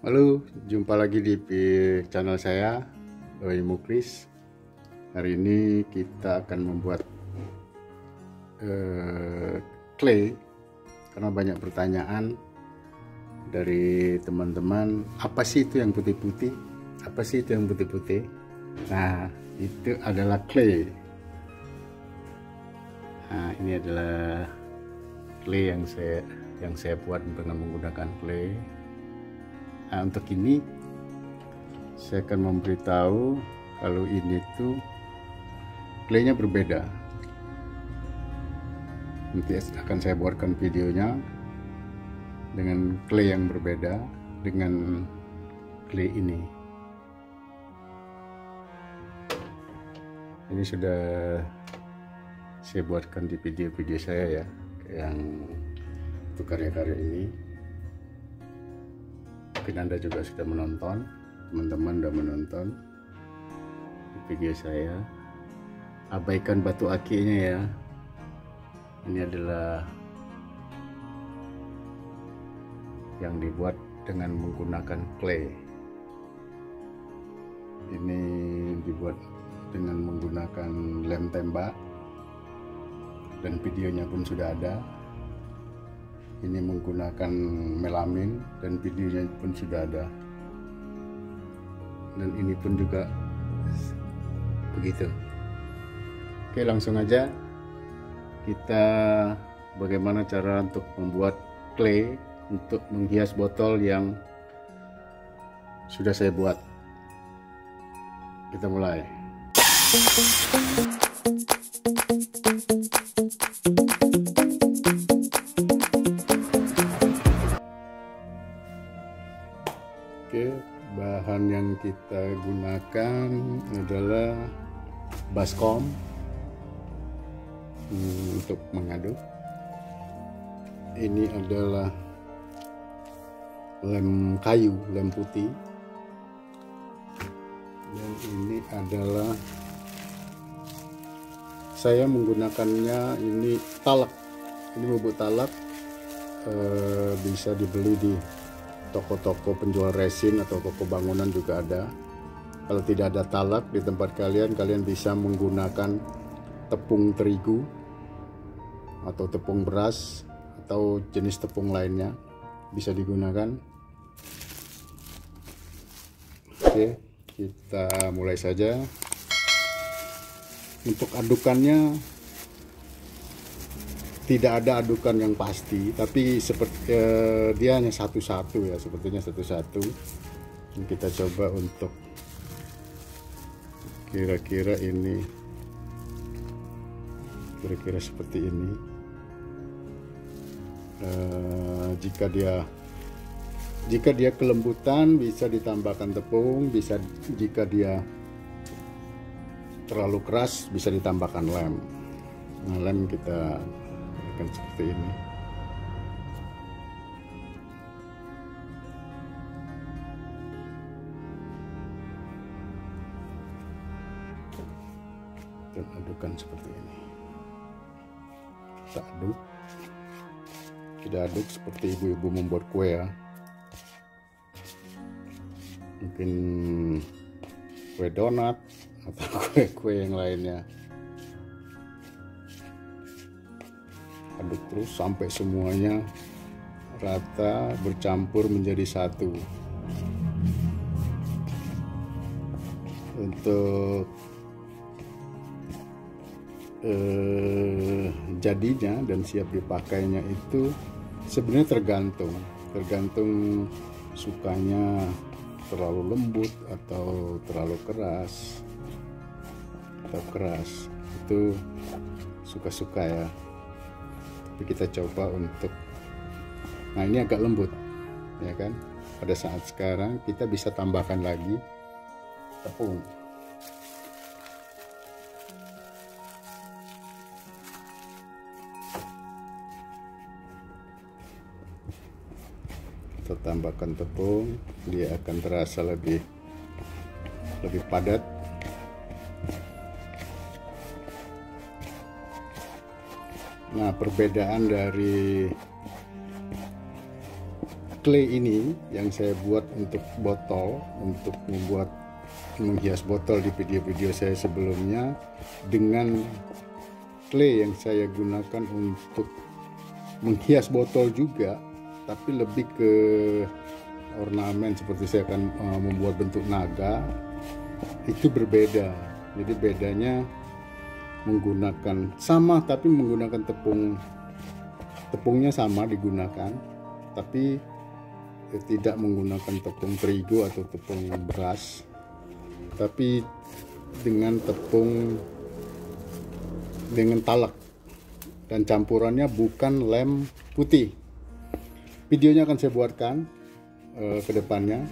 Halo, jumpa lagi di channel saya, Doi Muklis. Hari ini kita akan membuat clay, karena banyak pertanyaan dari teman-teman, apa sih itu yang putih-putih? Apa sih itu yang putih-putih? Nah, itu adalah clay. Nah, ini adalah clay yang saya buat dengan menggunakan clay. Nah, untuk ini saya akan memberitahu kalau ini tuh claynya berbeda. Nanti akan saya buatkan videonya dengan clay yang berbeda dengan clay ini. Ini sudah saya buatkan di video-video saya ya, yang untuk karya-karya ini. Mungkin Anda juga sudah menonton, teman-teman sudah menonton video saya. Abaikan batu akinya ya. Ini adalah yang dibuat dengan menggunakan clay. Ini dibuat dengan menggunakan lem tembak, dan videonya pun sudah ada. Ini menggunakan melamin dan videonya pun sudah ada, dan ini pun juga begitu. Oke, langsung aja kita bagaimana cara untuk membuat clay untuk menghias botol yang sudah saya buat. Kita mulai. Oke, bahan yang kita gunakan adalah baskom untuk mengaduk. Ini adalah lem kayu, lem putih, dan ini adalah saya menggunakannya ini talak. Ini bubuk talak, bisa dibeli di toko-toko penjual resin atau toko bangunan juga ada. Kalau tidak ada talak di tempat kalian bisa menggunakan tepung terigu atau tepung beras atau jenis tepung lainnya, bisa digunakan. Oke, kita mulai saja. Untuk adukannya tidak ada adukan yang pasti, tapi seperti dia hanya satu-satu ya, sepertinya satu-satu. Kita coba untuk kira-kira ini, kira-kira seperti ini. Jika dia kelembutan bisa ditambahkan tepung, bisa jika dia terlalu keras bisa ditambahkan lem. Nah, lem kita akan seperti ini. Dan adukan seperti ini. Kita aduk. Kita aduk seperti ibu-ibu membuat kue ya. Mungkin kue donat atau kue-kue yang lainnya. Aduk terus sampai semuanya rata, bercampur menjadi satu. Untuk jadinya dan siap dipakainya itu sebenarnya tergantung sukanya terlalu lembut atau terlalu keras itu suka-suka ya. Tapi kita coba untuk, nah ini agak lembut ya kan. Pada saat sekarang kita bisa tambahkan lagi tepung. Kita tambahkan tepung, dia akan terasa lebih padat. Nah, perbedaan dari clay ini yang saya buat untuk botol, untuk menghias botol di video-video saya sebelumnya, dengan clay yang saya gunakan untuk menghias botol juga, tapi lebih ke ornamen, seperti saya akan membuat bentuk naga, itu berbeda. Jadi bedanya menggunakan sama, tapi menggunakan tepungnya sama digunakan, tapi tidak menggunakan tepung terigu atau tepung beras, tapi dengan talak, dan campurannya bukan lem putih. Videonya akan saya buatkan ke depannya.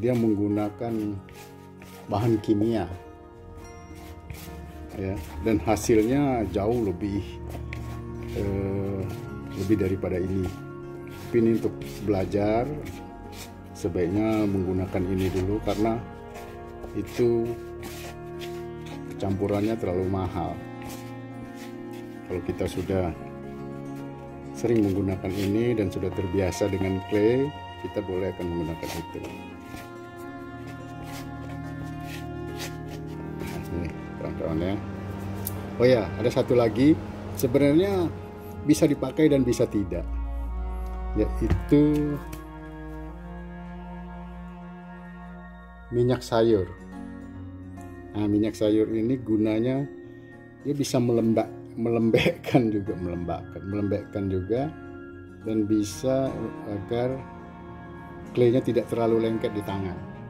Dia menggunakan bahan kimia ya, dan hasilnya jauh lebih daripada ini. Tapi ini untuk belajar, sebaiknya menggunakan ini dulu karena itu campurannya terlalu mahal. Kalau kita sudah sering menggunakan ini dan sudah terbiasa dengan clay, kita boleh akan menggunakan itu. Nah, ini kawan-kawan ya. Oh ya, ada satu lagi, sebenarnya bisa dipakai dan bisa tidak, yaitu minyak sayur. Nah, minyak sayur ini gunanya dia bisa melembekkan juga, dan bisa agar claynya tidak terlalu lengket di tangan.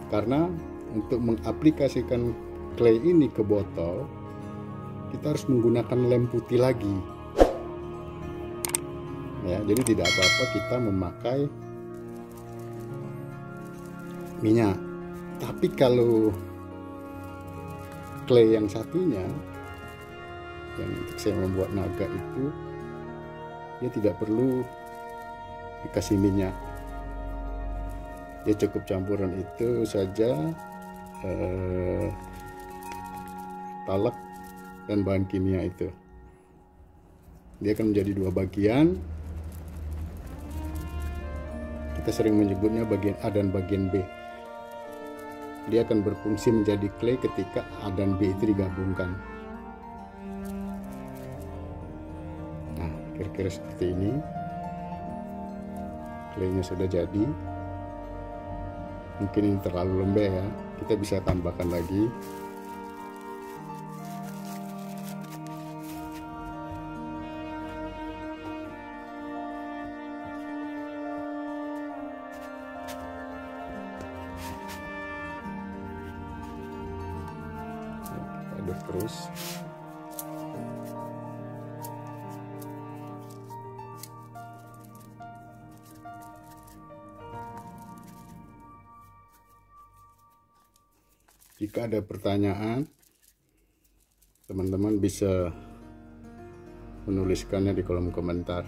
Karena untuk mengaplikasikan clay ini ke botol, kita harus menggunakan lem putih lagi. Ya, jadi tidak apa-apa kita memakai minyak. Tapi kalau clay yang satunya, yang untuk saya membuat naga itu, dia tidak perlu dikasih minyak. Dia cukup campuran itu saja, talak dan bahan kimia itu. Dia akan menjadi dua bagian. Kita sering menyebutnya bagian A dan bagian B. Dia akan berfungsi menjadi clay ketika A dan B itu digabungkan. Nah, kira-kira seperti ini. Claynya sudah jadi. Mungkin ini terlalu lembek ya, kita bisa tambahkan lagi. Aduk terus. Jika ada pertanyaan, teman-teman bisa menuliskannya di kolom komentar.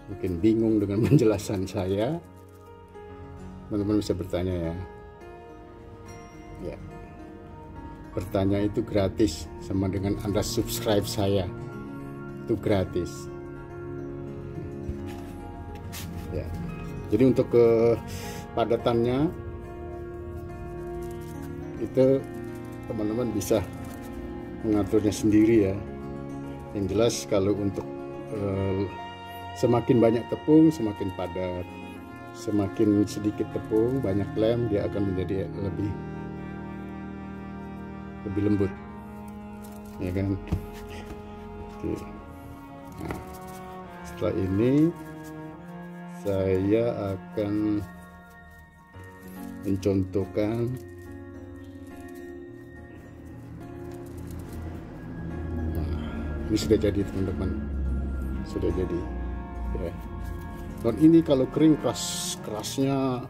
Mungkin bingung dengan penjelasan saya, teman-teman bisa bertanya ya. Ya, bertanya itu gratis, sama dengan Anda subscribe saya, itu gratis. Ya, jadi untuk kepadatannya itu teman-teman bisa mengaturnya sendiri ya. Yang jelas kalau untuk semakin banyak tepung semakin padat, semakin sedikit tepung banyak lem, dia akan menjadi lebih lembut ya kan. Nah, setelah ini saya akan mencontohkan ini sudah jadi teman-teman, sudah jadi ya. Dan ini kalau kering kerasnya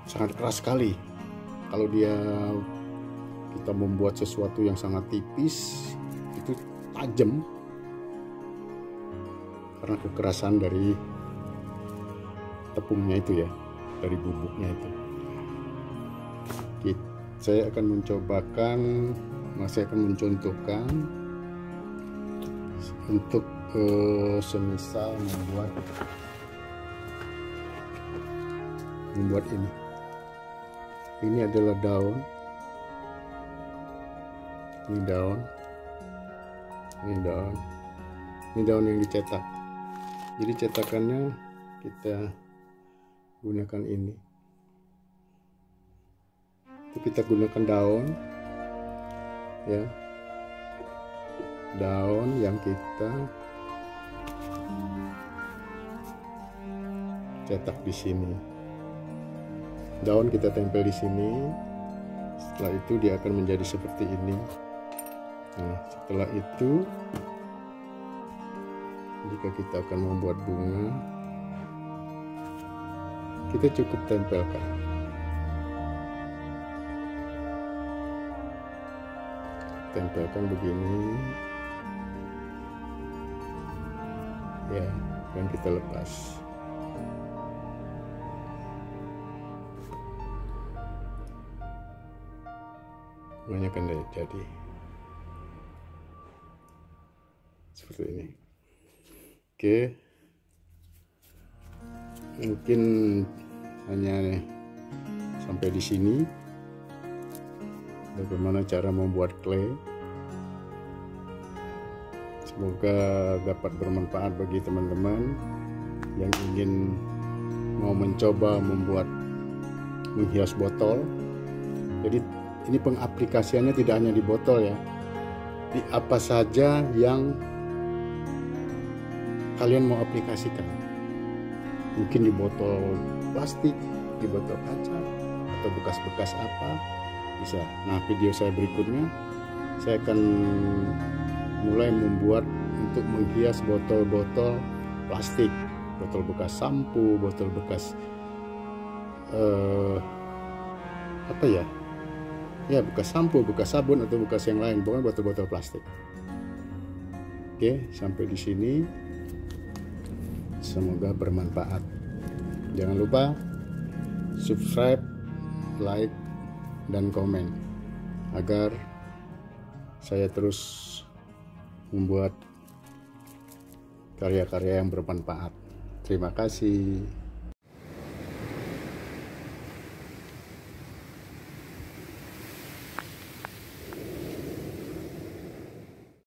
sangat keras sekali. Kalau kita membuat sesuatu yang sangat tipis, itu tajam karena kekerasan dari tepungnya itu ya, dari bubuknya itu saya akan mencontohkan untuk semisal membuat ini. Ini adalah daun, ini daun yang dicetak. Jadi cetakannya kita gunakan ini. Kita gunakan daun, ya, daun yang kita cetak di sini. Daun kita tempel di sini. Setelah itu dia akan menjadi seperti ini. Nah, setelah itu jika kita akan membuat bunga, kita cukup tempelkan. Tempelkan begini, ya, dan kita lepas. Bunganya akan jadi seperti ini. Oke, mungkin hanya sampai di sini. Bagaimana cara membuat clay. Semoga dapat bermanfaat bagi teman-teman yang ingin mau mencoba menghias botol. Jadi ini pengaplikasiannya tidak hanya di botol, ya, di apa saja yang kalian mau aplikasikan. Mungkin di botol plastik, di botol kaca, atau bekas-bekas apa, bisa. Nah, video saya berikutnya saya akan mulai membuat untuk menghias botol-botol plastik, botol bekas sampo, botol bekas bekas sampo, bekas sabun, atau bekas yang lain, bukan botol-botol plastik. Oke, sampai di sini. Semoga bermanfaat. Jangan lupa subscribe, like, dan komen agar saya terus membuat karya-karya yang bermanfaat. Terima kasih.